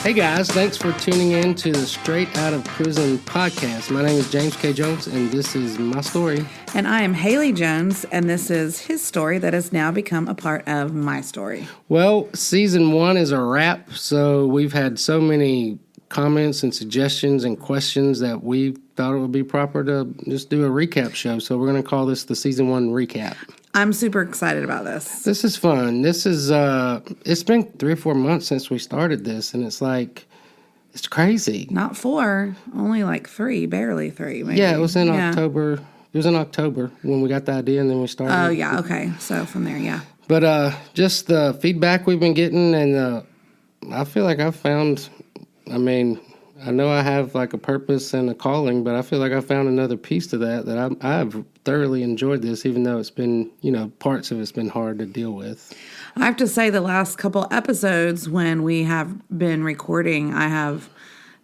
Hey guys, thanks for tuning in to the Straight Out of Prison podcast. My name is James K. Jones, and this is my story. And I am Haley Jones, and this is his story that has now become a part of my story. Well, season 1 is a wrap, so we've had so many comments and suggestions and questions that we thought it would be proper to just do a recap show. So we're going to call this the season 1 recap. I'm super excited about this. This is fun. This is, it's been 3 or 4 months since we started this, and it's like, it's crazy. Not 4, only like 3, barely 3. Maybe. Yeah, it was in October. It was in October when we got the idea, and then we started. Oh, yeah, okay. So from there, yeah. But just the feedback we've been getting, and I feel like I've found, I know I have like a purpose and a calling, but I feel like I found another piece to that I've thoroughly enjoyed this, even though it's been, parts of it's been hard to deal with. I have to say the last couple episodes when we have been recording, I have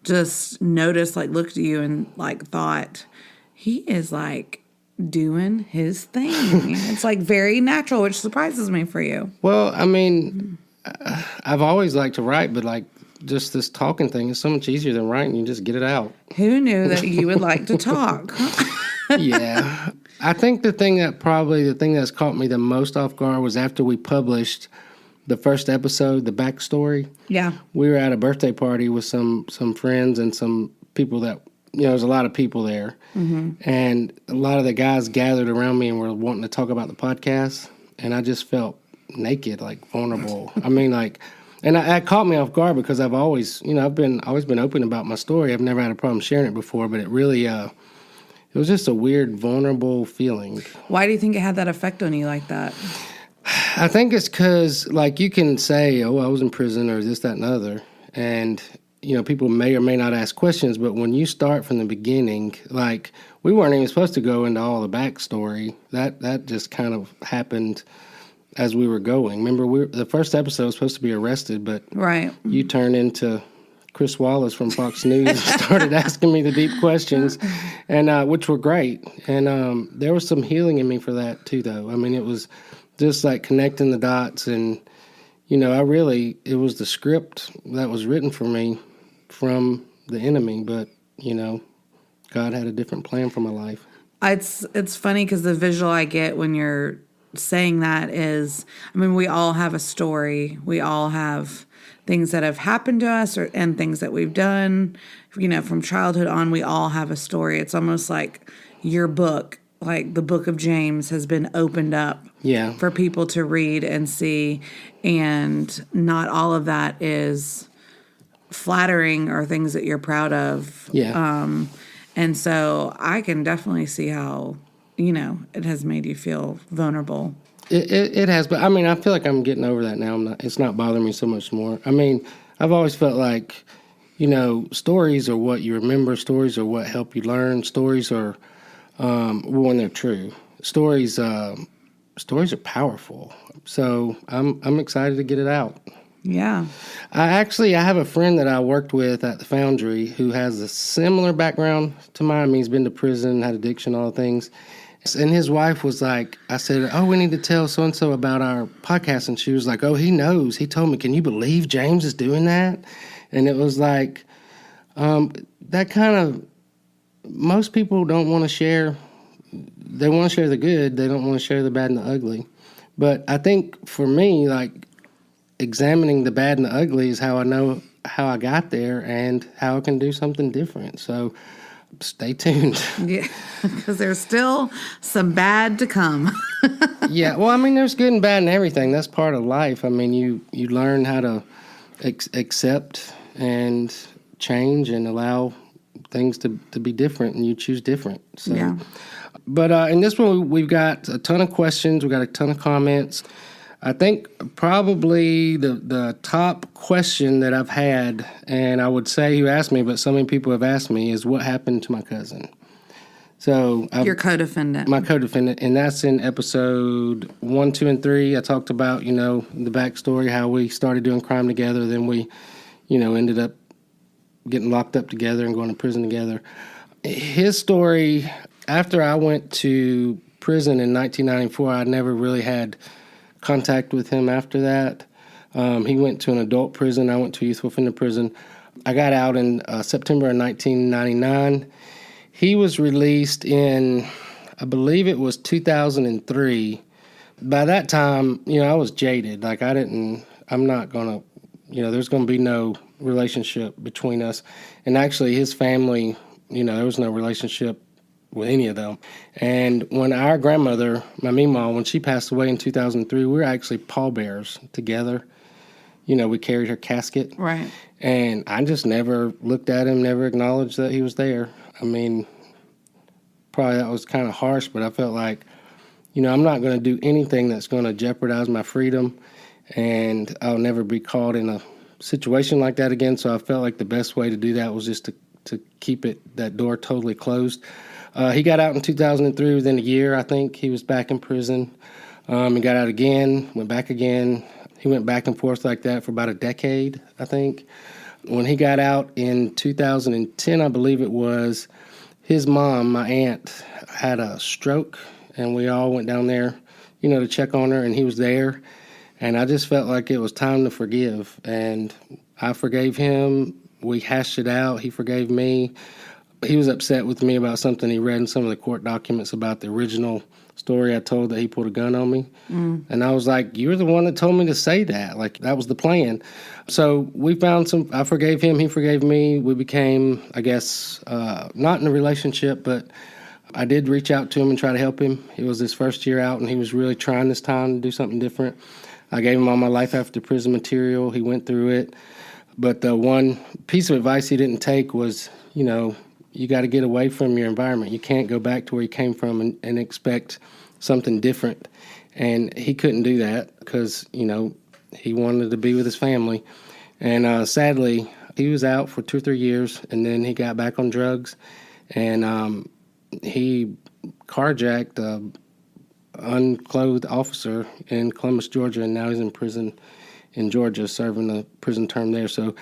just noticed, looked at you and thought, he is doing his thing. It's very natural, which surprises me for you. Well, I've always liked to write, but just this talking thing is so much easier than writing. You just get it out. Who knew that you would like to talk? Yeah. I think the thing that's caught me the most off guard was after we published the first episode, the backstory. Yeah. We were at a birthday party with some friends and some people that, there's a lot of people there. Mm-hmm. And a lot of the guys gathered around me and were wanting to talk about the podcast. And I just felt naked, vulnerable. And that caught me off guard because I've always, I've always been open about my story. I've never had a problem sharing it before, but it really, it was just a weird, vulnerable feeling. Why do you think it had that effect on you like that? I think it's because, you can say, oh, I was in prison or this, that, and other. And, people may or may not ask questions, but when you start from the beginning, we weren't even supposed to go into all the backstory. That just kind of happened as we were going. Remember, the first episode was supposed to be Arrested, but right. You turned into Chris Wallace from Fox News and started asking me the deep questions, and which were great. And there was some healing in me for that too, though. It was just connecting the dots, and it was the script that was written for me from the enemy, but God had a different plan for my life. It's funny because the visual I get when you're saying that is, we all have a story. We all have things that have happened to us and things that we've done, from childhood on. We all have a story. It's almost like your book, the book of James, has been opened up for people to read and see. And not all of that is flattering or things that you're proud of. Yeah. And so I can definitely see how, it has made you feel vulnerable. It has, but I feel like I'm getting over that now. It's not bothering me so much more. I've always felt like, stories are what you remember. Stories are what help you learn. Stories are, when they're true. Stories are powerful. So I'm excited to get it out. Yeah. I have a friend that I worked with at the Foundry who has a similar background to mine. He's been to prison, had addiction, all the things. And his wife was like, I said, oh, we need to tell so-and-so about our podcast. And she was like, oh, he knows. He told me, can you believe James is doing that? And it was that kind of, most people don't want to share. They want to share the good. They don't want to share the bad and the ugly. But I think for me, examining the bad and the ugly is how I know how I got there and how I can do something different. So stay tuned. Yeah, because there's still some bad to come. Yeah, well, there's good and bad in everything. That's part of life. You learn how to accept and change and allow things to be different, and you choose different. So. Yeah. But in this one, we've got a ton of questions. We've got a ton of comments. I think probably the top question that I've had, and I would say who asked me, but so many people have asked me, is what happened to my cousin. So your co-defendant. My co-defendant, and that's in episode 1, 2, and 3. I talked about, the backstory, how we started doing crime together, then we, ended up getting locked up together and going to prison together. His story, after I went to prison in 1994, I never really had contact with him after that. He went to an adult prison. I went to a youth offender prison. I got out in September of 1999. He was released in, I believe it was 2003. By that time, I was jaded. Like, I'm not going to, there's going to be no relationship between us. And actually, his family, there was no relationship with any of them. And when our grandmother, my Meemaw, when she passed away in 2003, we were actually pallbearers together. We carried her casket. Right. And I just never looked at him, never acknowledged that he was there. I mean, probably that was kind of harsh, but I felt like, I'm not going to do anything that's going to jeopardize my freedom, and I'll never be caught in a situation like that again. So I felt like the best way to do that was just to keep that door totally closed. He got out in 2003. Within a year, I think, he was back in prison. He got out again, went back again. He went back and forth like that for about a decade, I think. When he got out in 2010, I believe it was, his mom, my aunt, had a stroke, and we all went down there, to check on her, and he was there. And I just felt like it was time to forgive. And I forgave him. We hashed it out. He forgave me. He was upset with me about something he read in some of the court documents about the original story I told that he pulled a gun on me. And I was like, you're the one that told me to say that. Like, that was the plan. So we found I forgave him, he forgave me. We became, I guess, not in a relationship, but I did reach out to him and try to help him. It was his first year out, and he was really trying this time to do something different. I gave him all my life after prison material. He went through it. But the one piece of advice he didn't take was, you got to get away from your environment. You can't go back to where you came from and expect something different. And he couldn't do that because, he wanted to be with his family. And sadly, he was out for 2 or 3 years, and then he got back on drugs. And he carjacked an unclothed officer in Columbus, Georgia, and now he's in prison in Georgia serving a prison term there. So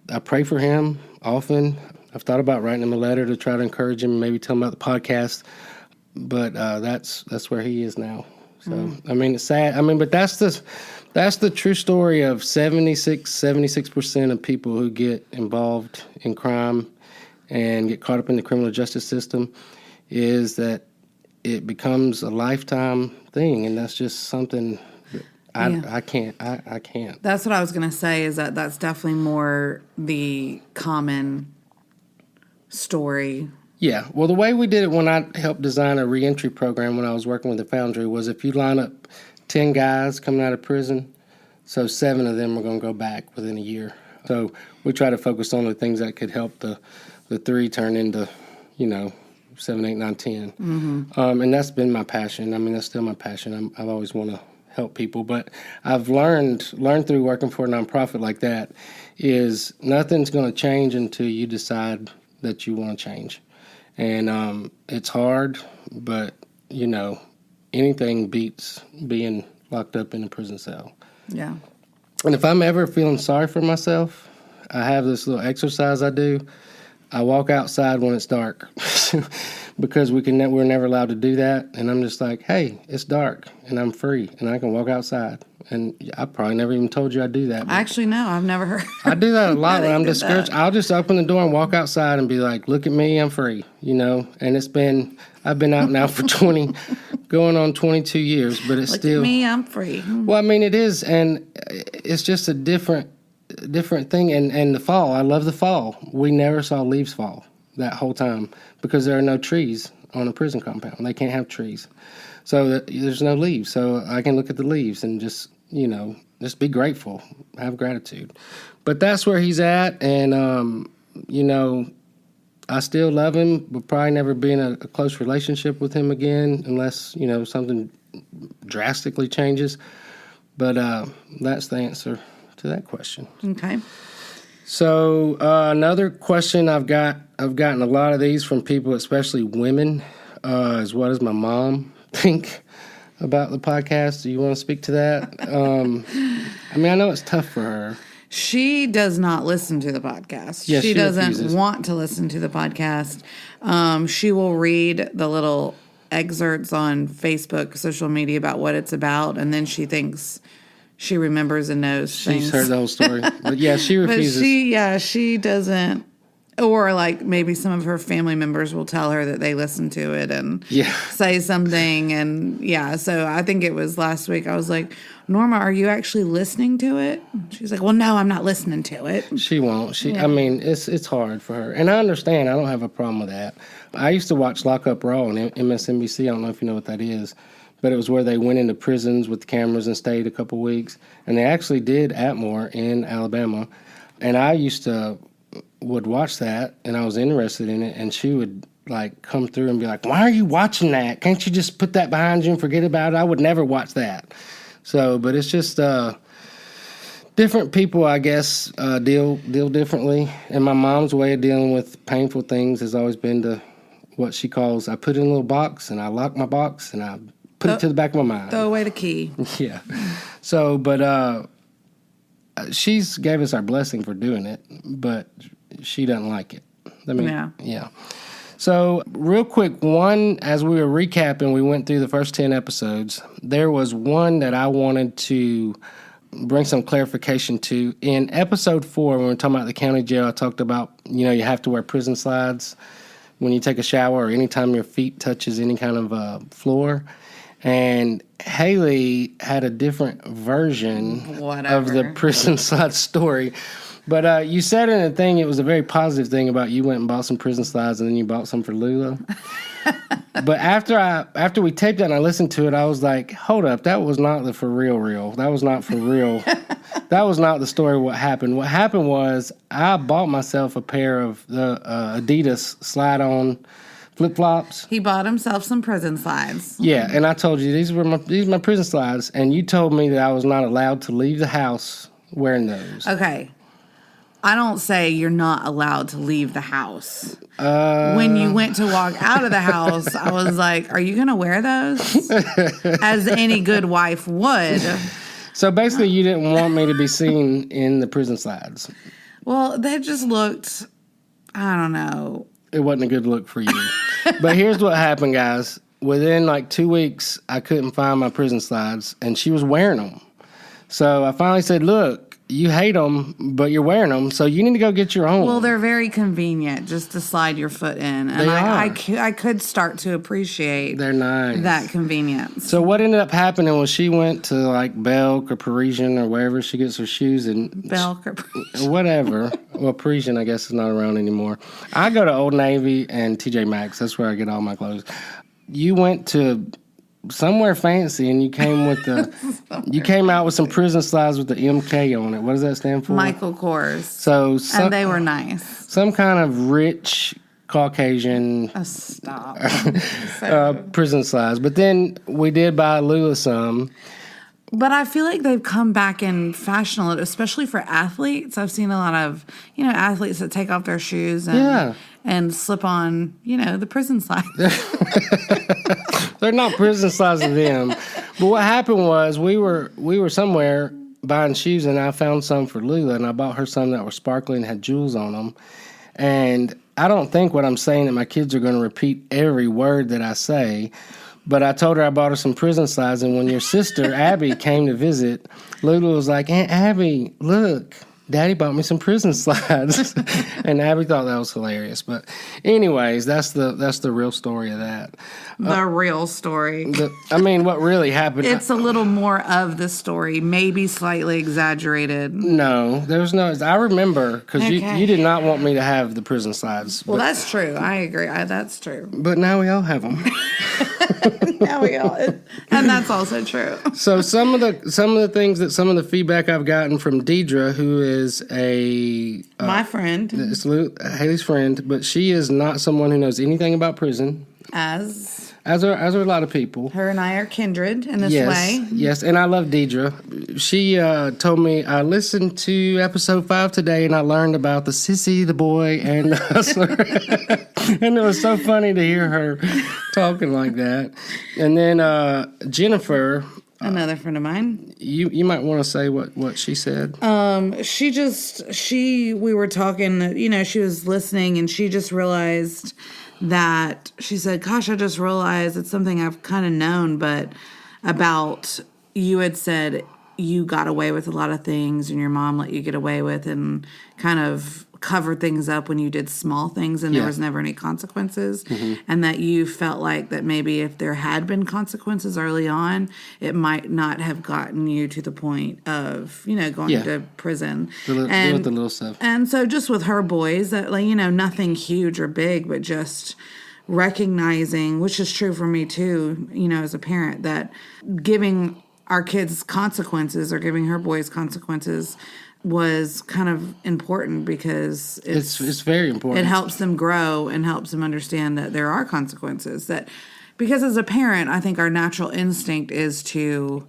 I pray for him often. I've thought about writing him a letter to try to encourage him, maybe tell him about the podcast, but that's where he is now. So I mean, it's sad. I mean, but that's the true story of 76% of people who get involved in crime and get caught up in the criminal justice system is that it becomes a lifetime thing, and that's just something that I can't. That's what I was going to say, is that's definitely more the common story. Yeah. Well, the way we did it when I helped design a reentry program when I was working with the Foundry was if you line up 10 guys coming out of prison, so 7 of them are going to go back within a year. So we try to focus on the things that could help the 3 turn into, 7, 8, 9, 10. And that's been my passion. I mean, that's still my passion. I've always want to help people. But I've learned through working for a nonprofit like that is nothing's going to change until you decide that you want to change. And it's hard, but, anything beats being locked up in a prison cell. Yeah. And if I'm ever feeling sorry for myself, I have this little exercise I do. I walk outside when it's dark because we're never allowed to do that. And I'm just like, hey, it's dark and I'm free and I can walk outside. And I probably never even told you I do that. Actually, no, I've never heard. I do that a lot when I'm discouraged. I'll just open the door and walk outside and be like, look at me, I'm free, And I've been out now for going on 22 years, but it's Look still. At me, I'm free. Well, I mean, it is, and it's just a different thing. And the fall, I love the fall. We never saw leaves fall that whole time because there are no trees on a prison compound. They can't have trees. So there's no leaves. So I can look at the leaves and just be grateful, have gratitude. But that's where he's at. And, I still love him, but probably never be in a close relationship with him again unless, something drastically changes. But that's the answer to that question. Okay. So another question I've gotten a lot of these from people, especially women, is what does my mom think about the podcast? Do you want to speak to that? I know it's tough for her. She does not listen to the podcast. Yes, she doesn't refuses. want to listen to the podcast. She will read the little excerpts on Facebook, social media about what it's about, and then she thinks she remembers and knows things. She's heard the whole story. But yeah, she But refuses. she doesn't. Or like maybe some of her family members will tell her that they listened to it and Yeah. say something. And yeah, so I think it was last week. I was like, Norma, are you actually listening to it? She's like, well, no, I'm not listening to it. She won't. I mean, it's hard for her. And I understand. I don't have a problem with that. I used to watch Lock Up Raw on MSNBC. I don't know if you know what that is. But it was where they went into prisons with cameras and stayed a couple weeks. And they actually did Atmore in Alabama. And I would watch that, and I was interested in it, and she would like come through and be like, why are you watching that? Can't you just put that behind you and forget about it? I would never watch that. So, but it's just different people, I guess, deal differently. And my mom's way of dealing with painful things has always been to what she calls, I put it in a little box, and I lock my box, and I put it to the back of my mind. Throw away the key. Yeah. So, but she's gave us our blessing for doing it, but she doesn't like it. I mean, yeah. So, real quick, as we were recapping, we went through the first 10 episodes. There was one that I wanted to bring some clarification to. In episode 4, when we were talking about the county jail, I talked about, you have to wear prison slides when you take a shower or anytime your feet touches any kind of floor. And Haley had a different version of the prison slide story. But you said in a thing, it was a very positive thing about you went and bought some prison slides and then you bought some for Lula. But after we taped that and I listened to it, I was like, hold up, that was not the for real. That was not for real. That was not the story of what happened. What happened was I bought myself a pair of the Adidas slide-on flip-flops. He bought himself some prison slides. Yeah, and I told you these are my prison slides, and you told me that I was not allowed to leave the house wearing those. Okay. I don't say you're not allowed to leave the house. When you went to walk out of the house, I was like, are you going to wear those? As any good wife would. So basically, you didn't want me to be seen in the prison slides. Well, they just looked, I don't know. It wasn't a good look for you. But here's what happened, guys. Within like 2 weeks, I couldn't find my prison slides, and she was wearing them. So I finally said, look, you hate them, but you're wearing them, so you need to go get your own. Well, they're very convenient just to slide your foot in. And I could start to appreciate they're nice. That convenience. So what ended up happening was she went to like Belk or Parisian or wherever she gets her shoes and Belk or Parisian. Whatever. Well, Parisian, I guess, is not around anymore. I go to Old Navy and TJ Maxx. That's where I get all my clothes. You went to somewhere fancy, and you came out with some prison slides with the MK on it. What does that stand for? Michael Kors. So and they were nice. Some kind of rich Caucasian stop. prison slides. But then we did buy Lula some. But I feel like they've come back in fashion, especially for athletes. I've seen a lot of, athletes that take off their shoes and slip on, the prison slides. They're not prison slides to them. But what happened was we were somewhere buying shoes, and I found some for Lula, and I bought her some that were sparkling and had jewels on them. And I don't think what I'm saying that my kids are going to repeat every word that I say. But I told her I bought her some prison slides, and when your sister, Abby, came to visit, Lula was like, Aunt Abby, look, Daddy bought me some prison slides. And Abby thought that was hilarious. But anyways, that's the real story of that. The real story. What really happened. It's a little more of the story, maybe slightly exaggerated. No, there's no. I remember, because you did not want me to have the prison slides. Well, that's true. I agree. That's true. But now we all have them. Now we all, and that's also true. So some of the feedback I've gotten from Deidre, who is my friend, it's Haley's friend, but she is not someone who knows anything about prison. As are a lot of people. Her and I are kindred in this way. Yes, and I love Deidre. She told me, I listened to episode 5 today, and I learned about the sissy, the boy, and the hustler. And it was so funny to hear her talking like that. And then Jennifer, another friend of mine. You might want to say what she said. We were talking, she was listening, and she just realized that she said, gosh, I just realized it's something I've kind of known, but about you had said you got away with a lot of things and your mom let you get away with and kind of covered things up when you did small things and there was never any consequences, and that you felt like that maybe if there had been consequences early on, it might not have gotten you to the point of, going to prison. Deal with the little stuff. And so just with her boys, that nothing huge or big, but just recognizing, which is true for me too, as a parent, that giving our kids consequences or giving her boys consequences was kind of important because it's very important. It helps them grow and helps them understand that there are consequences. Because as a parent, I think our natural instinct is to,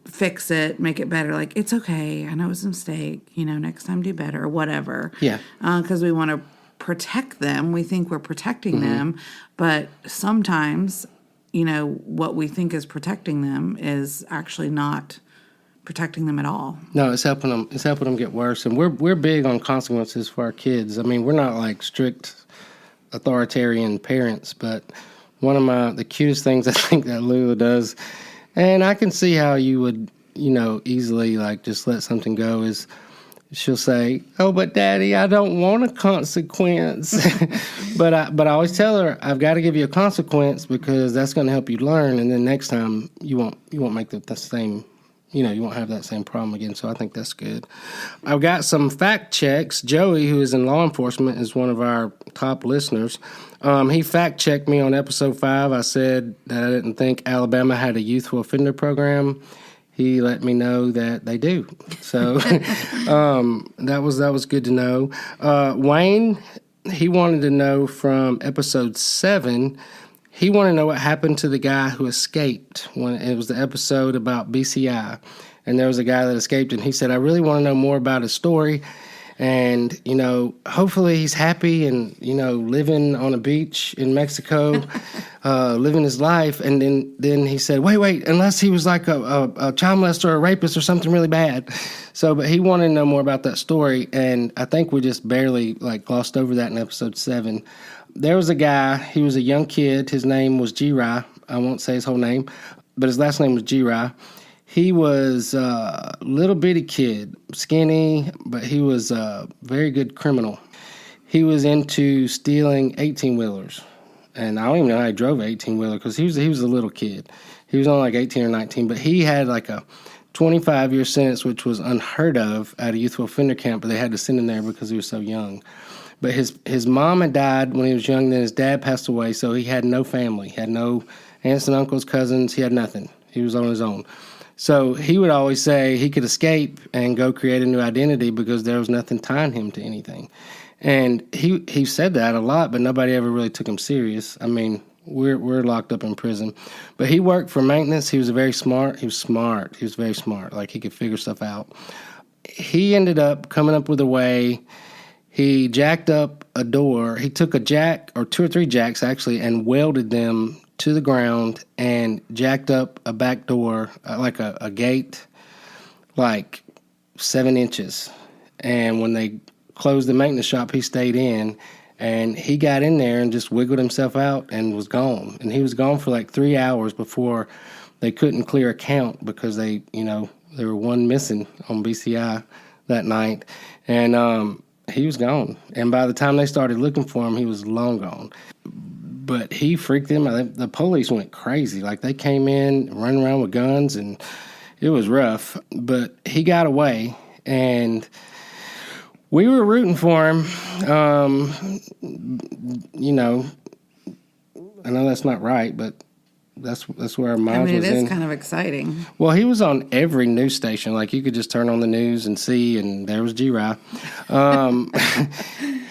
fix it, make it better. Like, it's okay. I know it was a mistake. Next time do better or whatever. Yeah. Because we want to protect them. We think we're protecting them. But sometimes, what we think is protecting them is actually not protecting them at all. No, it's helping them. It's helping them get worse. And we're big on consequences for our kids. I mean, we're not like strict authoritarian parents, but one of the cutest things I think that Lula does, and I can see how you would, easily like just let something go, is she'll say, "Oh, but Daddy, I don't want a consequence." but I always tell her, I've got to give you a consequence because that's going to help you learn, and then next time you won't make the same. You won't have that same problem again. So I think that's good. I've got some fact checks. Joey, who is in law enforcement, is one of our top listeners. He fact checked me on episode 5. I said that I didn't think Alabama had a youthful offender program. He let me know that they do. So that was good to know. Wayne, he wanted to know from episode 7. He wanted to know what happened to the guy who escaped when it was the episode about BCI. And there was a guy that escaped, and he said, I really want to know more about his story. And, hopefully he's happy and, living on a beach in Mexico, living his life. And then he said, wait, unless he was like a child molester or a rapist or something really bad. So, but he wanted to know more about that story. And I think we just barely glossed over that in episode 7. There was a guy, he was a young kid. His name was G-Rai. I won't say his whole name, but his last name was G-Rai. He was a little bitty kid, skinny, but he was a very good criminal. He was into stealing 18-wheelers. And I don't even know how he drove an 18-wheeler because he was a little kid. He was only like 18 or 19, but he had like a 25-year sentence, which was unheard of at a youthful offender camp, but they had to send him there because he was so young. But his mom had died when he was young, then his dad passed away, so he had no family. He had no aunts and uncles, cousins. He had nothing. He was on his own. So he would always say he could escape and go create a new identity because there was nothing tying him to anything. And he said that a lot, but nobody ever really took him serious. I mean, we're locked up in prison. But he worked for maintenance. He was very smart. He was very smart. Like, he could figure stuff out. He ended up coming up with a way. He jacked up a door. He took a jack, or 2 or 3 jacks actually, and welded them to the ground and jacked up a back door, like a gate, like 7 inches. And when they closed the maintenance shop, he stayed in, and he got in there and just wiggled himself out and was gone. And he was gone for like 3 hours before they couldn't clear a count because there were one missing on BCI that night. And he was gone. And by the time they started looking for him, he was long gone. But he freaked them out. The police went crazy. Like, they came in, running around with guns, and it was rough. But he got away, and we were rooting for him. I know that's not right, but that's where our minds was in. It is kind of exciting. Well, he was on every news station. Like, you could just turn on the news and see, and there was G-Rai.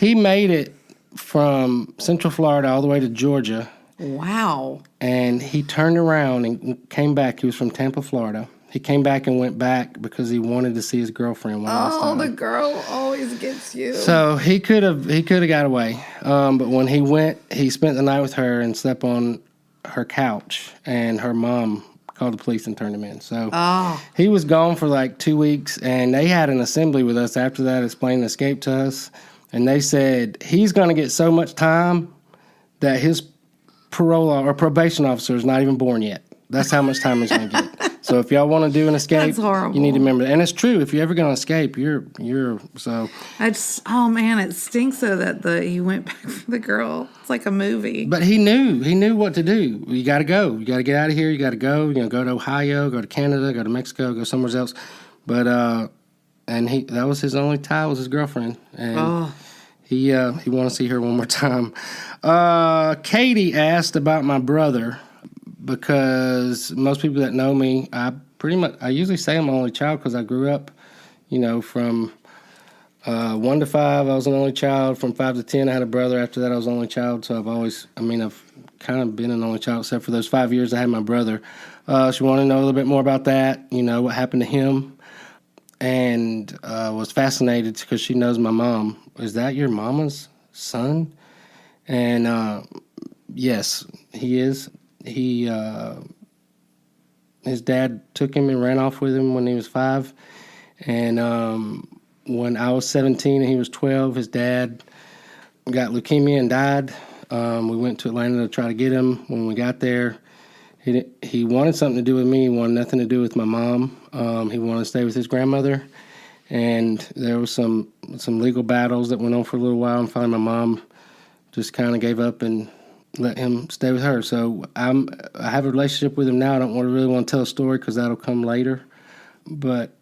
He made it from Central Florida all the way to Georgia. Wow. And he turned around and came back. He was from Tampa, Florida. He came back and went back because he wanted to see his girlfriend one last time. Oh, the girl always gets you. So he could have got away. But when he went, he spent the night with her and slept on her couch, and her mom called the police and turned him in. So he was gone for like 2 weeks, and they had an assembly with us after that explaining the escape to us. And they said he's going to get so much time that his parole or probation officer is not even born yet. That's how much time he's going to get. So if y'all want to do an escape, That's horrible. you need to remember that. And it's true. If you're ever going to escape, so. Oh man, it stinks though that he went back for the girl. It's like a movie. But he knew what to do. You got to go. You got to get out of here. You got to go. Go to Ohio, go to Canada, go to Mexico, go somewhere else. But and that was his only tie, was his girlfriend, and he wanted to see her one more time. Katie asked about my brother, because most people that know me, I usually say I'm my only child because I grew up, from 1 to 5, I was an only child. From 5 to 10, I had a brother. After that, I was the only child. So I've kind of been an only child, except for those 5 years I had my brother. She wanted to know a little bit more about that, what happened to him, and was fascinated because she knows my mom. Is that your mama's son? And yes, he is. His dad took him and ran off with him when he was 5. And when I was 17 and he was 12, his dad got leukemia and died. We went to Atlanta to try to get him. When we got there, he wanted something to do with me. He wanted nothing to do with my mom. He wanted to stay with his grandmother. And there was some legal battles that went on for a little while. And finally my mom just kind of gave up and let him stay with her. So I have a relationship with him now. I don't really want to tell a story because that'll come later. But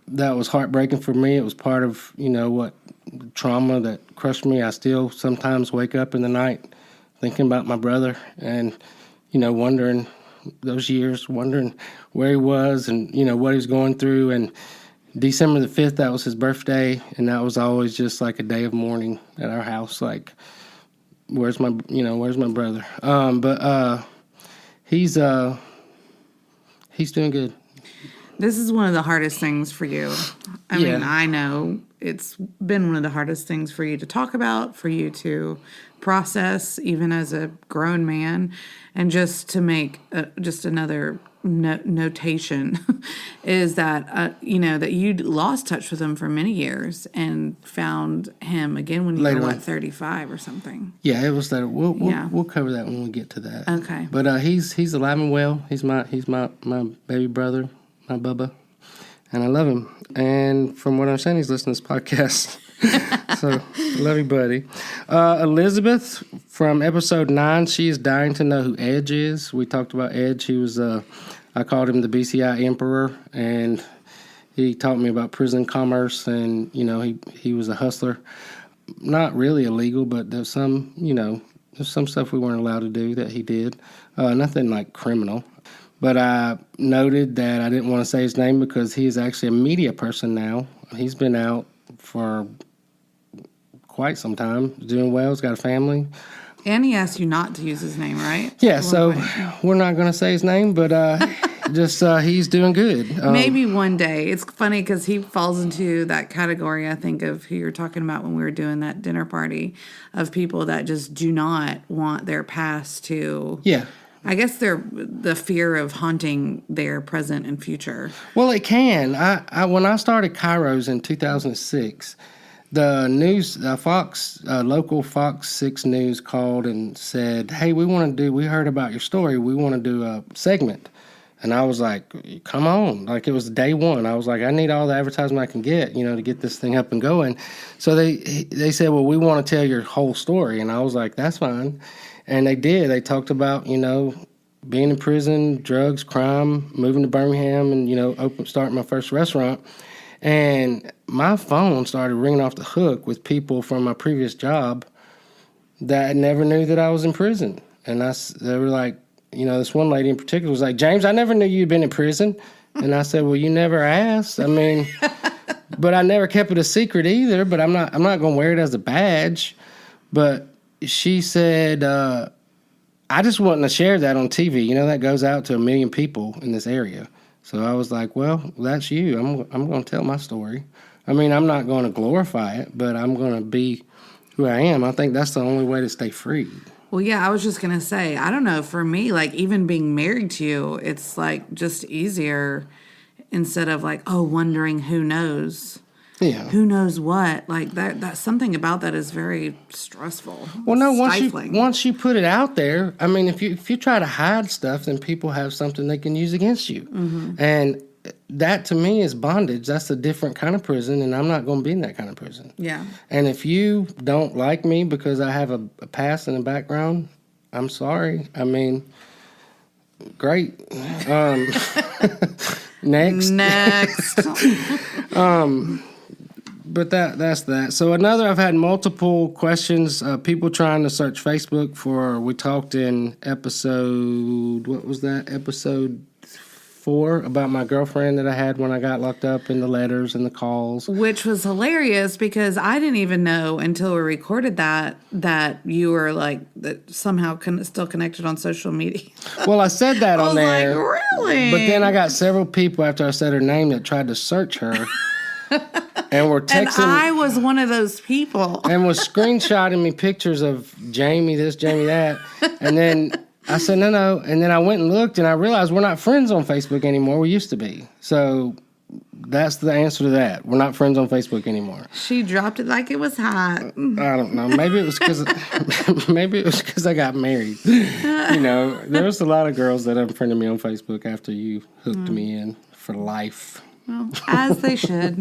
that was heartbreaking for me. It was part of, what trauma that crushed me. I still sometimes wake up in the night thinking about my brother and, wondering where he was and, what he was going through. And December the 5th, that was his birthday. And that was always just like a day of mourning at our house. Like, where's my brother? But he's doing good. This is one of the hardest things for you. I mean, I know it's been one of the hardest things for you to talk about, for you to process, even as a grown man, and just to make just another notation is that that you'd lost touch with him for many years and found him again when you were 35 or something. Yeah, it was that. We'll cover that when we get to that. Okay. But he's alive and well. He's my baby brother, my Bubba, and I love him. And from what I'm saying, he's listening to this podcast. So, love you, buddy. Elizabeth from episode 9, she is dying to know who Edge is. We talked about Edge. He was, I called him the BCI Emperor, and he taught me about prison commerce, and, he was a hustler. Not really illegal, but there's some stuff we weren't allowed to do that he did. Nothing like criminal. But I noted that I didn't want to say his name because he is actually a media person now. He's been out for quite some time, doing well. He's got a family. And he asked you not to use his name, right? Yeah, so we're not going to say his name, but just he's doing good. Maybe one day. It's funny because he falls into that category, I think, of who you're talking about when we were doing that dinner party, of people that just do not want their past to... Yeah. I guess they're the fear of haunting their present and future. Well, it can. When I started Kairos in 2006, the news, local Fox 6 News called and said, "Hey, we heard about your story. We want to do a segment." And I was like, "Come on!" Like, it was day one. I was like, "I need all the advertisement I can get, to get this thing up and going." So they said, "Well, we want to tell your whole story," and I was like, "That's fine." And they did. They talked about, being in prison, drugs, crime, moving to Birmingham, and, starting my first restaurant. And my phone started ringing off the hook with people from my previous job that never knew that I was in prison. And they were like, this one lady in particular was like, "James, I never knew you'd been in prison." And I said, "Well, you never asked. I mean, but I never kept it a secret either, but I'm not going to wear it as a badge." But she said, "I just wanted to share that on TV. That goes out to 1 million people in this area." So I was like, "Well, that's you. I'm going to tell my story. I mean, I'm not going to glorify it, but I'm going to be who I am." I think that's the only way to stay free. Well, yeah, I was just going to say, I don't know, for me, like, even being married to you, it's like just easier instead of like, wondering who knows. Yeah. who knows what. Like that's something about that is very stressful. Well, no, stifling. once you put it out there, I mean, if you try to hide stuff, then people have something they can use against you. And that to me is bondage. That's a different kind of prison, and I'm not going to be in that kind of prison. Yeah. And if you don't like me because I have a past and a background, I'm sorry. I mean, great. Next. But that's that. So I've had multiple questions. People trying to search Facebook for. We talked in episode. What was that? Episode 4 about my girlfriend that I had when I got locked up, and the letters and the calls. Which was hilarious because I didn't even know until we recorded that you were like that somehow still connected on social media. Well, I said that on there. Like, really? But then I got several people after I said her name that tried to search her. And were texting. And I was one of those people. And was screenshotting me pictures of Jamie this, Jamie that. And then I said, no. And then I went and looked, and I realized we're not friends on Facebook anymore. We used to be. So that's the answer to that. We're not friends on Facebook anymore. She dropped it like it was hot. I don't know. Maybe it was because I got married. You know, there was a lot of girls that unfriended me on Facebook after you hooked me in for life. Well, as they should.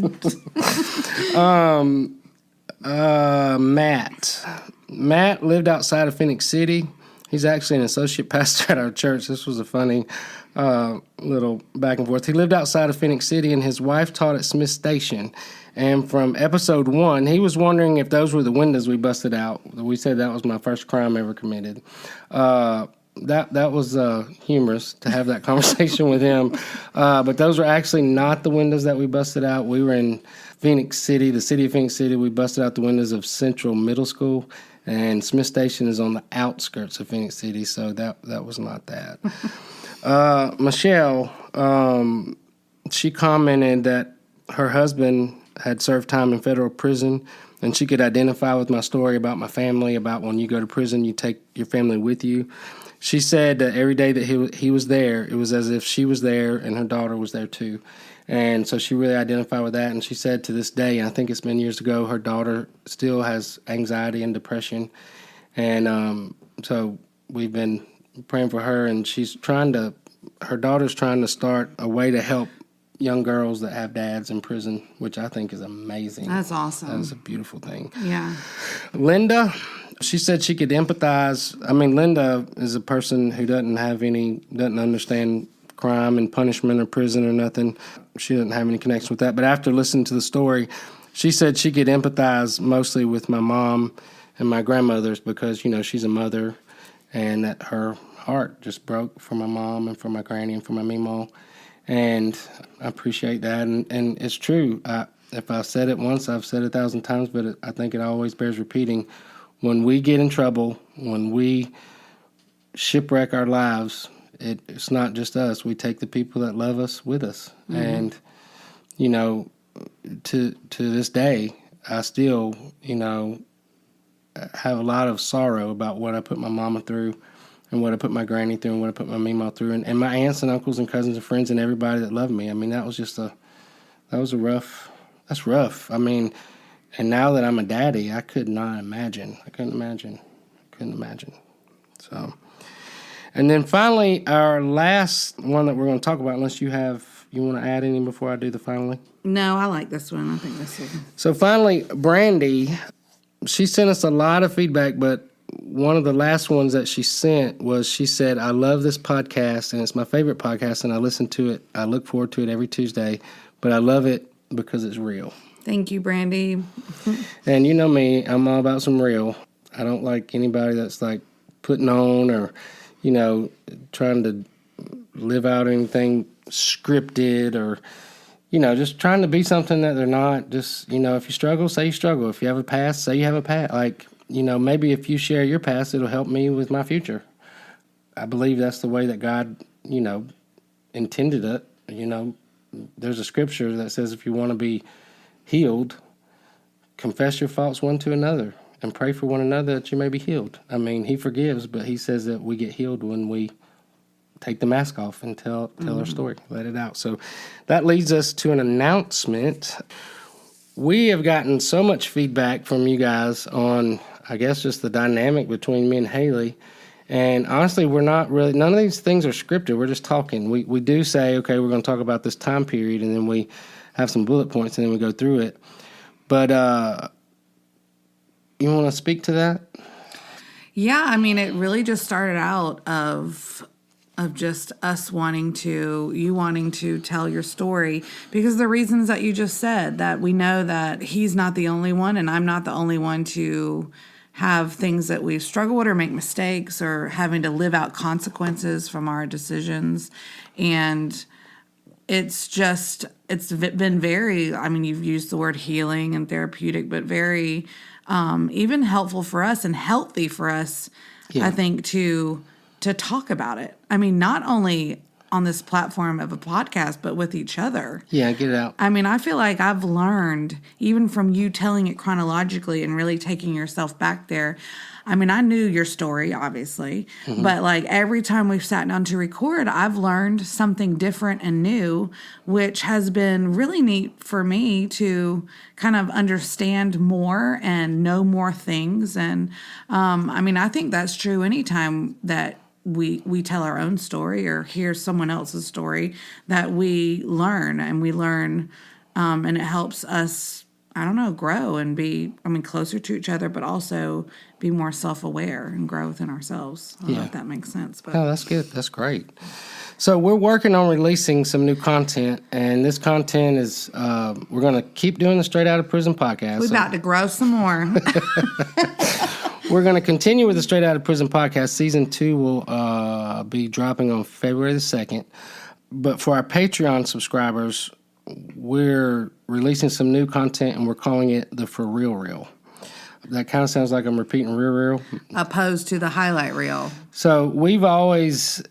Matt lived outside of Phoenix City. He's actually an associate pastor at our church. This was a funny little back and forth. He lived outside of Phoenix City, and his wife taught at Smith Station. And from episode 1, he was wondering if those were the windows we busted out. We said that was my first crime ever committed. That was humorous to have that conversation with him. But those were actually not the windows that we busted out. We were in Phoenix City, the city of Phoenix City. We busted out the windows of Central Middle School, and Smith Station is on the outskirts of Phoenix City, so that was not that. Michelle, she commented that her husband had served time in federal prison, and she could identify with my story about my family, about when you go to prison, you take your family with you. She said that every day that he was there, it was as if she was there and her daughter was there too. And so she really identified with that. And she said to this day, and I think it's been years ago, her daughter still has anxiety and depression. And so we've been praying for her, and her daughter's trying to start a way to help young girls that have dads in prison, which I think is amazing. That's awesome. That is a beautiful thing. Yeah. Linda, she said she could empathize. I mean, Linda is a person who doesn't understand crime and punishment or prison or nothing. She doesn't have any connection with that. But after listening to the story, she said she could empathize mostly with my mom and my grandmothers because, you know, she's a mother, and that her heart just broke for my mom and for my granny and for my meemaw. And I appreciate that. And it's true. If I've said it once, I've said it 1,000 times, but I think it always bears repeating. When we get in trouble, when we shipwreck our lives, it's not just us. We take the people that love us with us. Mm-hmm. And, you know, to this day, I still, you know, have a lot of sorrow about what I put my mama through and what I put my granny through and what I put my meemaw through and my aunts and uncles and cousins and friends and everybody that loved me. I mean, that's rough. I mean, and now that I'm a daddy, I couldn't imagine. So, and then finally, our last one that we're going to talk about, unless you want to add any before I do the finally? No, I like this one. I think this one. So finally, Brandy, she sent us a lot of feedback, but one of the last ones that she sent was, she said, I love this podcast, and it's my favorite podcast, and I listen to it. I look forward to it every Tuesday, but I love it because it's real. Thank you, Brandy. And you know me, I'm all about some real. I don't like anybody that's like putting on or, you know, trying to live out anything scripted or, you know, just trying to be something that they're not. Just, you know, if you struggle, say you struggle. If you have a past, say you have a past. Like, you know, maybe if you share your past, it'll help me with my future. I believe that's the way that God, you know, intended it. You know, there's a scripture that says if you want to be healed, confess your faults one to another and pray for one another that you may be healed. I mean, he forgives, but he says that we get healed when we take the mask off and tell our story, let it out. So that leads us to an announcement. we have gotten so much feedback from you guys on, I guess, just the dynamic between me and Haley. And honestly, we're not really, none of these things are scripted. We're just talking. We do say, okay, we're going to talk about this time period, and then we have some bullet points, and then we go through it. But you want to speak to that? Yeah, I mean, it really just started out of just us wanting to tell your story, because the reasons that you just said, that we know that he's not the only one, and I'm not the only one to have things that we struggle with or make mistakes or having to live out consequences from our decisions. And it's been very, I mean, you've used the word healing and therapeutic, but very even helpful for us and healthy for us, I think, to talk about it. I mean, not only on this platform of a podcast, but with each other. Yeah, get it out. I mean, I feel like I've learned, even from you telling it chronologically and really taking yourself back there. I mean, I knew your story, obviously, but like every time we've sat down to record, I've learned something different and new, which has been really neat for me to kind of understand more and know more things. And I mean, I think that's true anytime that we tell our own story or hear someone else's story, that we learn and it helps us, I don't know, grow and be, I mean, closer to each other, but also be more self-aware and grow within ourselves. I don't know if that makes sense. But Oh, that's good. That's great. So we're working on releasing some new content, and this content is, we're going to keep doing the Straight Out of Prison podcast. we're about to grow some more. We're going to continue with the Straight Out of Prison podcast. Season 2 will be dropping on February the 2nd. But for our Patreon subscribers, we're releasing some new content, and we're calling it the For Real Reel. That kind of sounds like I'm repeating real. Opposed to the highlight reel. So we've always,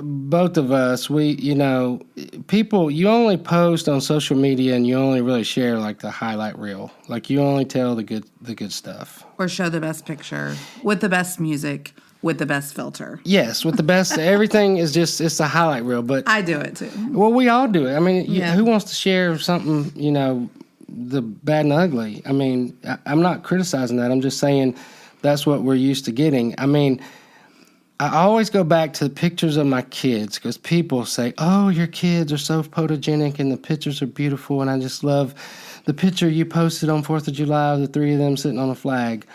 both of us, people, you only post on social media and you only really share like the highlight reel. Like you only tell the good stuff. Or show the best picture with the best music, with the best filter. Yes, with the best. Everything is just, it's a highlight reel. But I do it too. Well, we all do it. I mean, Yeah. Who wants to share something, the bad and ugly? I mean, I'm not criticizing that. I'm just saying that's what we're used to getting. I mean, I always go back to the pictures of my kids because people say, oh, your kids are so photogenic and the pictures are beautiful. And I just love the picture you posted on 4th of July of the 3 of them sitting on a flag.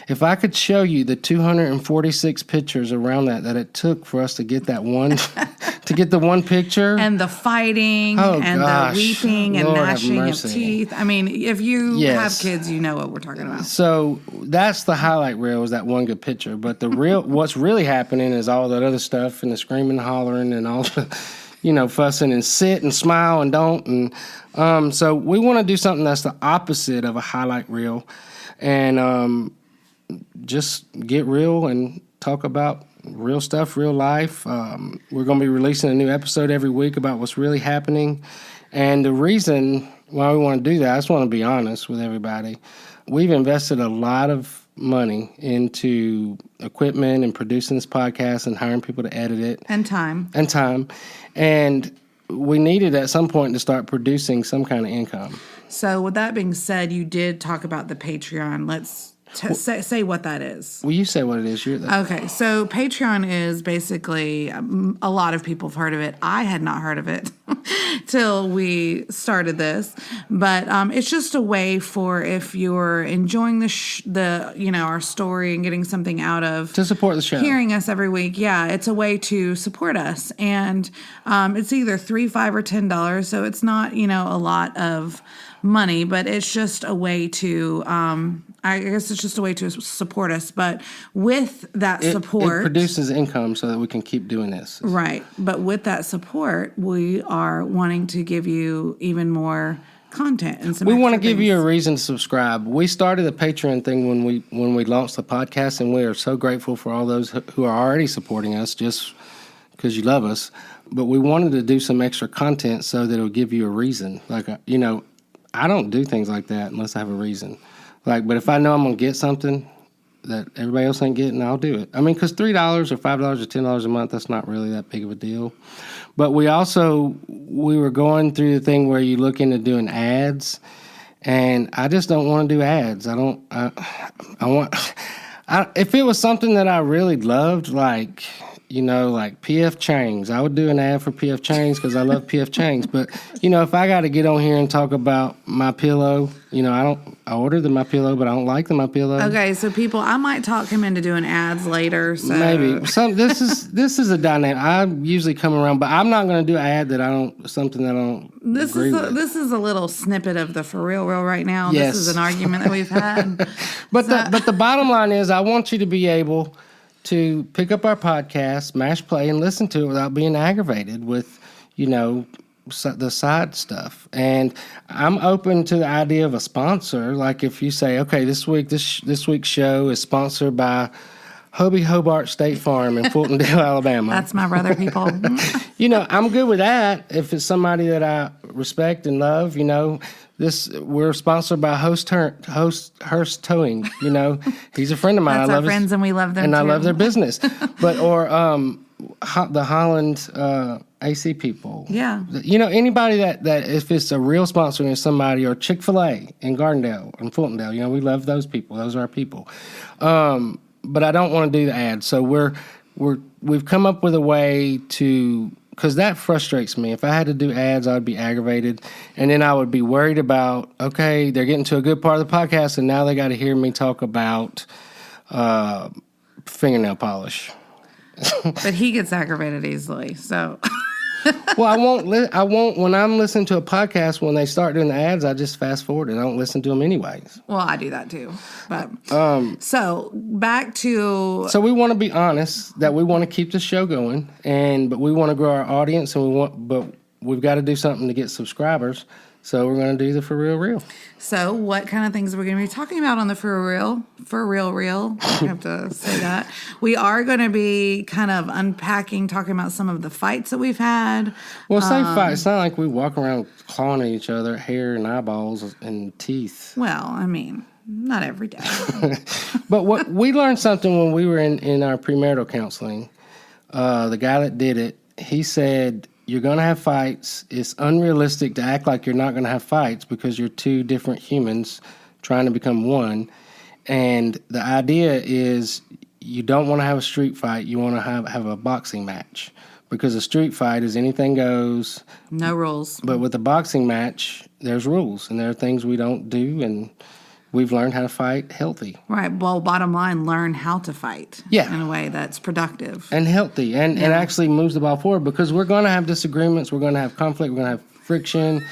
If I could show you the 246 pictures around that it took for us to get that one, to get the one picture. And the fighting and the weeping and gnashing of teeth. I mean, if you have kids, you know what we're talking about. So that's the highlight reel, is that one good picture. But the real, what's really happening is all that other stuff and the screaming, hollering, and all the, fussing and sit and smile and don't. And so we want to do something that's the opposite of a highlight reel, and just get real and talk about real stuff, real life. We're going to be releasing a new episode every week about what's really happening. And the reason why we want to do that, I just want to be honest with everybody. We've invested a lot of money into equipment and producing this podcast and hiring people to edit it. And time. And we needed at some point to start producing some kind of income. So with that being said, you did talk about the Patreon. Let's say what that is. Well, you say what it is. Okay, so Patreon is basically, a lot of people have heard of it. I had not heard of it till we started this, but it's just a way for, if you're enjoying our story and getting something out of, to support the show, hearing us every week. Yeah, it's a way to support us, and it's either $3, $5, or $10. So it's not a lot of money, but it's just a way to I guess it's just a way to support us. But with that support, it produces income so that we can keep doing this. Right. But with that support, we are wanting to give you even more content and some. We want to give you a reason to subscribe. We started the Patreon thing when we launched the podcast, and we are so grateful for all those who are already supporting us just because you love us. But we wanted to do some extra content so that it'll give you a reason. Like, I don't do things like that unless I have a reason. But if I know I'm going to get something that everybody else ain't getting, I'll do it. I mean, because $3 or $5 or $10 a month, that's not really that big of a deal. But we were going through the thing where you look into doing ads, and I just don't want to do ads. I want. If it was something that I really loved, like like PF Chang's, I would do an ad for PF Chang's because I love PF Chang's. But if I got to get on here and talk about my pillow, I ordered the My Pillow, but I don't like the My Pillow. Okay, so people, I might talk him into doing ads later. So Maybe this is a dynamic. I usually come around, but I'm not going to do an ad that I don't agree with. This is a little snippet of the For Real right now. Yes. This is an argument that we've had. But the bottom line is, I want you to be able to pick up our podcast, mash play, and listen to it without being aggravated with, the side stuff. And I'm open to the idea of a sponsor. Like if you say, okay, this week's show is sponsored by Hobie Hobart State Farm in Fultondale, Alabama. That's my brother, people. I'm good with that if it's somebody that I respect and love. We're sponsored by Hurst Towing. He's a friend of mine. That's I love our friends, and we love them. and too. I love their business. But the Holland AC people. Yeah. Anybody that if it's a real sponsor and it's somebody, or Chick-fil-A in Gardendale and Fultondale. We love those people. Those are our people. But I don't want to do the ads. So we've come up with a way to. Because that frustrates me. If I had to do ads, I'd be aggravated. And then I would be worried about, okay, they're getting to a good part of the podcast, and now they got to hear me talk about fingernail polish. But he gets aggravated easily, so... Well, I won't. When I'm listening to a podcast, when they start doing the ads, I just fast forward and I don't listen to them anyways. Well, I do that too. But so back to. So we want to be honest that we want to keep the show going, but we want to grow our audience, but we've got to do something to get subscribers. So we're going to do the For Real. So what kind of things are we going to be talking about on the For Real? I have to say that. We are going to be kind of unpacking, talking about some of the fights that we've had. Well, say fight. It's not like we walk around clawing at each other, hair and eyeballs and teeth. Well, I mean, not every day. But what we learned something when we were in our premarital counseling. The guy that did it, he said, you're going to have fights. It's unrealistic to act like you're not going to have fights because you're two different humans trying to become one. And the idea is you don't want to have a street fight. You want to have a boxing match, because a street fight is anything goes. No rules. But with a boxing match, there's rules, and there are things we don't do, and we've learned how to fight healthy. Right. Well, bottom line, learn how to fight. Yeah. In a way that's productive. And healthy, and actually moves the ball forward, because we're going to have disagreements. We're going to have conflict. We're going to have friction.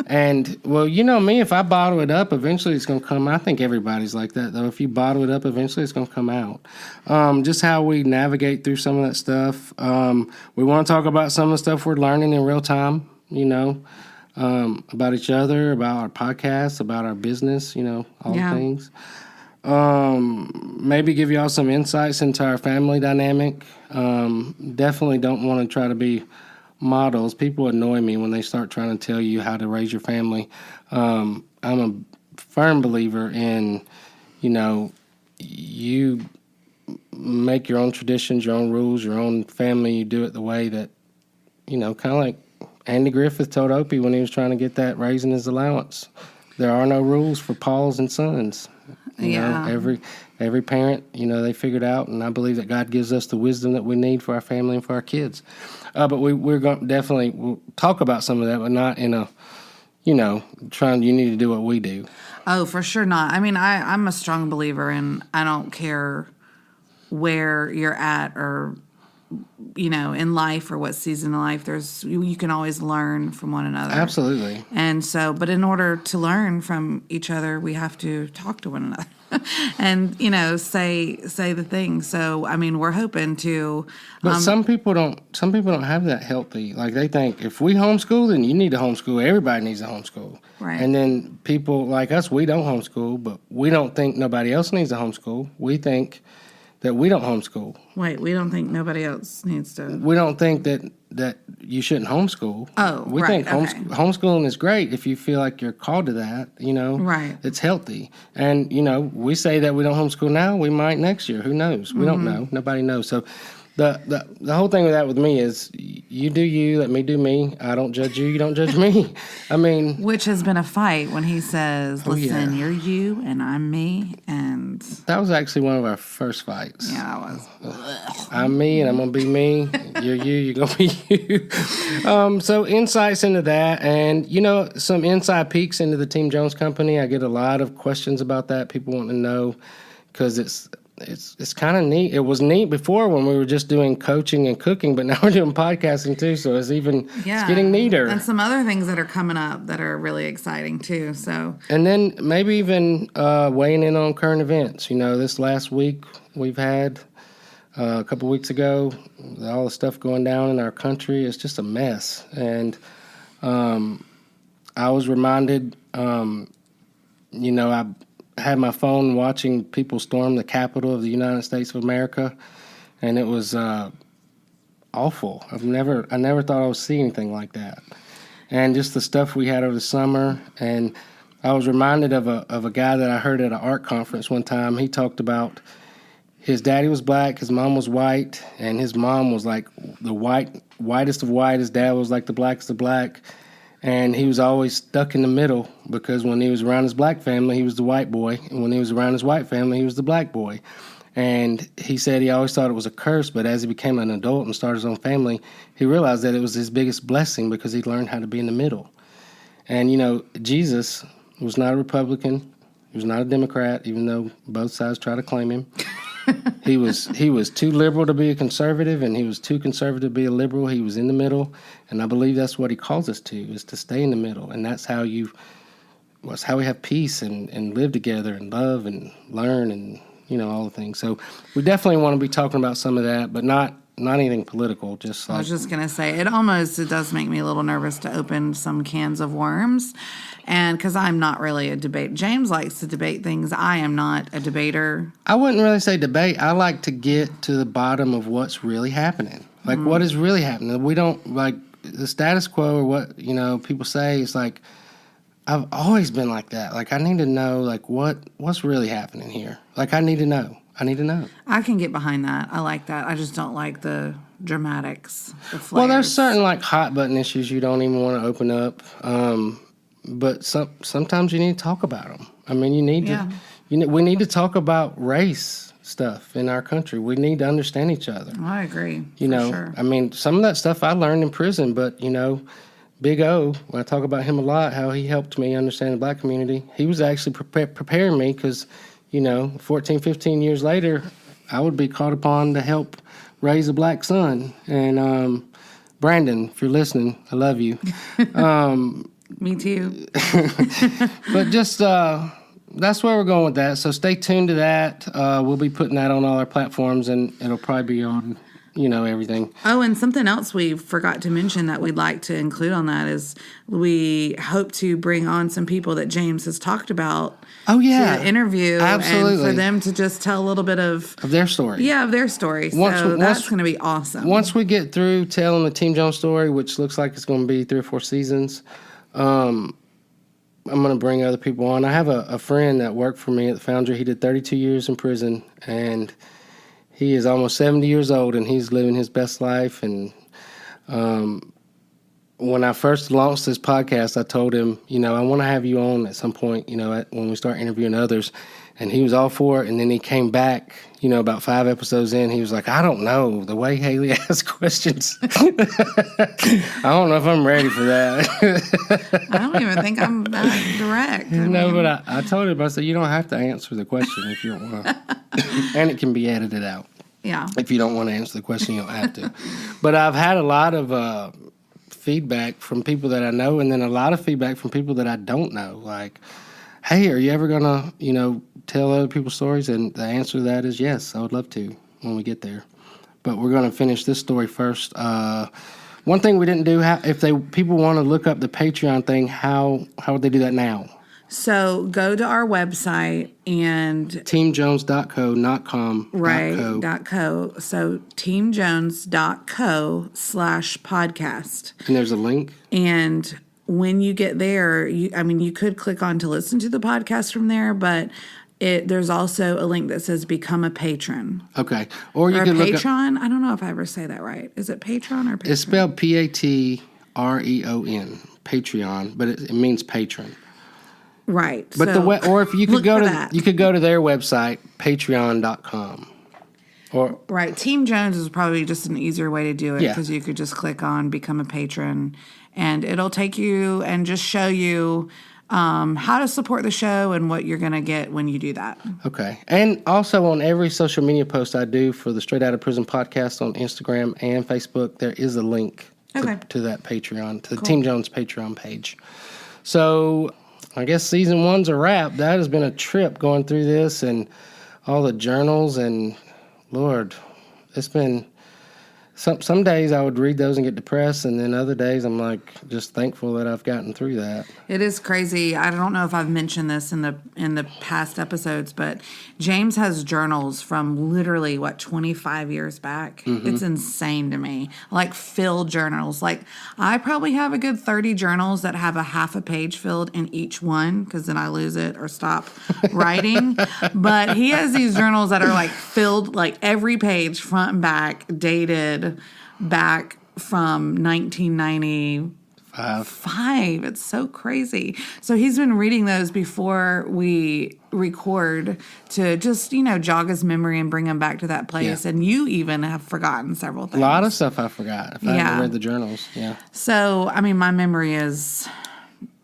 And, well, me, if I bottle it up, eventually it's going to come. I think everybody's like that, though. If you bottle it up, eventually it's going to come out. Just how we navigate through some of that stuff. We want to talk about some of the stuff we're learning in real time, about each other, about our podcast, about our business, all things. Maybe give y'all some insights into our family dynamic. Definitely don't want to try to be models. People annoy me when they start trying to tell you how to raise your family. I'm a firm believer in, you make your own traditions, your own rules, your own family. You do it the way that, kind of like Andy Griffith told Opie when he was trying to get that raising his allowance. There are no rules for Pauls and sons. Every parent, they figured out, and I believe that God gives us the wisdom that we need for our family and for our kids. But we're going to definitely we'll talk about some of that, but not in a, you need to do what we do. Oh, for sure not. I mean, I'm a strong believer in, I don't care where you're at or, in life or what season of life, you can always learn from one another. Absolutely. And so, but in order to learn from each other, we have to talk to one another and, say the things. So, I mean, we're hoping to. But some people don't have that healthy. Like, they think if we homeschool, then you need to homeschool. Everybody needs to homeschool. Right. And then people like us, we don't homeschool, but we don't think nobody else needs to homeschool. We think that we don't homeschool. Wait, we don't think nobody else needs to. We don't think that you shouldn't homeschool. Oh, we right, think homeschooling is great if you feel like you're called to that, Right. It's healthy. And, we say that we don't homeschool now, we might next year. Who knows? We don't know. Nobody knows. So The whole thing with that with me is you do you, let me do me. I don't judge you, you don't judge me. I mean, Which has been a fight when he says, listen, yeah. you're you and I'm me. And that was actually one of our first fights. yeah, that was. I'm me and I'm going to be me. You're you, you're going to be you. So insights into that and, some inside peeks into the Team Jones Company. I get a lot of questions about that. People want to know because it's kind of neat. It was neat before when we were just doing coaching and cooking, but now we're doing podcasting too. So it's getting neater. And some other things that are coming up that are really exciting too. So and then maybe even weighing in on current events. This last week we've had a couple weeks ago, all the stuff going down in our country is just a mess. And I was reminded, I had my phone watching people storm the Capitol of the United States of America, and it was awful. I never thought I would see anything like that. And just the stuff we had over the summer, and I was reminded of a guy that I heard at an art conference one time. He talked about his daddy was black, his mom was white, and his mom was like the whitest of white. His dad was like the blackest of black. And he was always stuck in the middle because when he was around his black family, he was the white boy. And when he was around his white family, he was the black boy. And he said he always thought it was a curse, but as he became an adult and started his own family, he realized that it was his biggest blessing because he learned how to be in the middle. And, Jesus was not a Republican. He was not a Democrat, even though both sides try to claim him. He was too liberal to be a conservative, and he was too conservative to be a liberal. He was in the middle, and I believe that's what he calls us to, is to stay in the middle. And that's how we have peace and live together and love and learn and, all the things. So we definitely want to be talking about some of that, but not anything political. Just like, I was just going to say, it does make me a little nervous to open some cans of worms. And because I'm not really a debate. James likes to debate things. I am not a debater. I wouldn't really say debate. I like to get to the bottom of what's really happening. Like, what is really happening? We don't, like, the status quo or what, people say. It's like, I've always been like that. Like, I need to know, like, what's really happening here. Like, I need to know. I can get behind that. I like that. I just don't like the dramatics, the flares. Well, there's certain, like, hot button issues you don't even want to open up. But sometimes you need to talk about them. I mean, we need to talk about race stuff in our country. We need to understand each other. I agree. Sure. I mean, some of that stuff I learned in prison, but, Big O, when I talk about him a lot, how he helped me understand the black community, he was actually preparing me because, 14, 15 years later, I would be called upon to help raise a black son. And Brandon, if you're listening, I love you. Me too. But just that's where we're going with that. So stay tuned to that. We'll be putting that on all our platforms, and it'll probably be on, everything. Oh, and something else we forgot to mention that we'd like to include on that is we hope to bring on some people that James has talked about. Oh, yeah. To interview. Absolutely. And for them to just tell a little bit of their story. Yeah, of their story. That's going to be awesome. Once we get through telling the Team Jones story, which looks like it's going to be 3 or 4 seasons, I'm going to bring other people on. I have a friend that worked for me at the Foundry. He did 32 years in prison, and he is almost 70 years old, and he's living his best life. And when I first launched this podcast, I told him, I want to have you on at some point, when we start interviewing others. And he was all for it. And then he came back, about 5 episodes in. He was like, I don't know. The way Haley asks questions, I don't know if I'm ready for that. I don't even think I'm that direct. But I told him, I said, you don't have to answer the question if you don't want to. And it can be edited out. Yeah. If you don't want to answer the question, you don't have to. But I've had a lot of feedback from people that I know, and then a lot of feedback from people that I don't know. Like, hey, are you ever going to, tell other people's stories? And the answer to that is yes, I would love to when we get there. But we're going to finish this story first. One thing we didn't do, if people want to look up the Patreon thing, how would they do that now? So go to our website and teamjones.co, not com. Right, .co. So teamjones.co/podcast. And there's a link. And when you get there, you could click on to listen to the podcast from there, but there's also a link that says become a patron. Okay. Or you Or could look up, patron. I don't know if I ever say that right. Is it patron or patron? it's spelled Patreon, Patreon, but it means patron. Right. But so or if you could look go for to that. you could go to their website, patreon.com. Or Right. Team Jones is probably just an easier way to do it Yeah. because you could just click on become a patron and it'll take you and just show you how to support the show and what you're going to get when you do that. Okay. And also on every social media post I do for the Straight Outta Prison podcast on Instagram and Facebook, there is a link to that Patreon, to the Team Jones Patreon page. So I guess season 1's a wrap. That has been a trip going through this and all the journals, and Lord, it's been some days I would read those and get depressed, and then other days I'm like just thankful that I've gotten through that. It is crazy. I don't know if I've mentioned this in the past episodes, but James has journals from literally 25 years back. Mm-hmm. It's insane to me. Like filled journals. Like I probably have a good 30 journals that have a half a page filled in each one because then I lose it or stop writing. But he has these journals that are like filled, like every page front and back, dated back from 1995. It's so crazy. So he's been reading those before we record to just, jog his memory and bring him back to that place. Yeah. And you even have forgotten several things. A lot of stuff I forgot if I hadn't read the journals. Yeah. So, I mean, my memory is,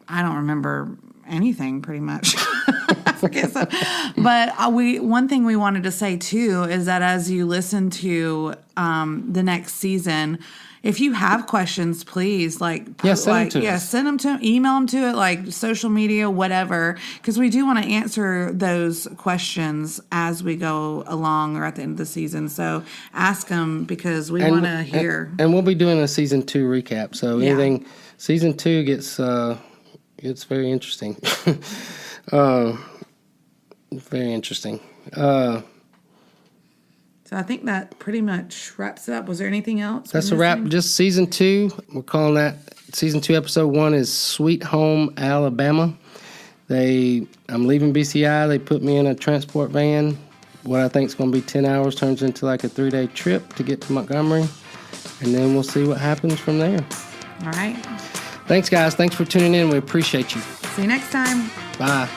I don't remember anything pretty much. Forget stuff. But one thing we wanted to say too is that as you listen to the next season, if you have questions, please send them to us. Send them to, email them to it, like social media, whatever, because we do want to answer those questions as we go along or at the end of the season. So ask them because we want to hear. And we'll be doing a season 2 recap. So anything season 2 gets very interesting. Very interesting. So I think that pretty much wraps it up. Was there anything else? That's a wrap. Just season 2. We're calling that season 2. Episode 1 is Sweet Home, Alabama. I'm leaving BCI. They put me in a transport van. What I think is going to be 10 hours turns into like a 3-day trip to get to Montgomery. And then we'll see what happens from there. All right. Thanks, guys. Thanks for tuning in. We appreciate you. See you next time. Bye.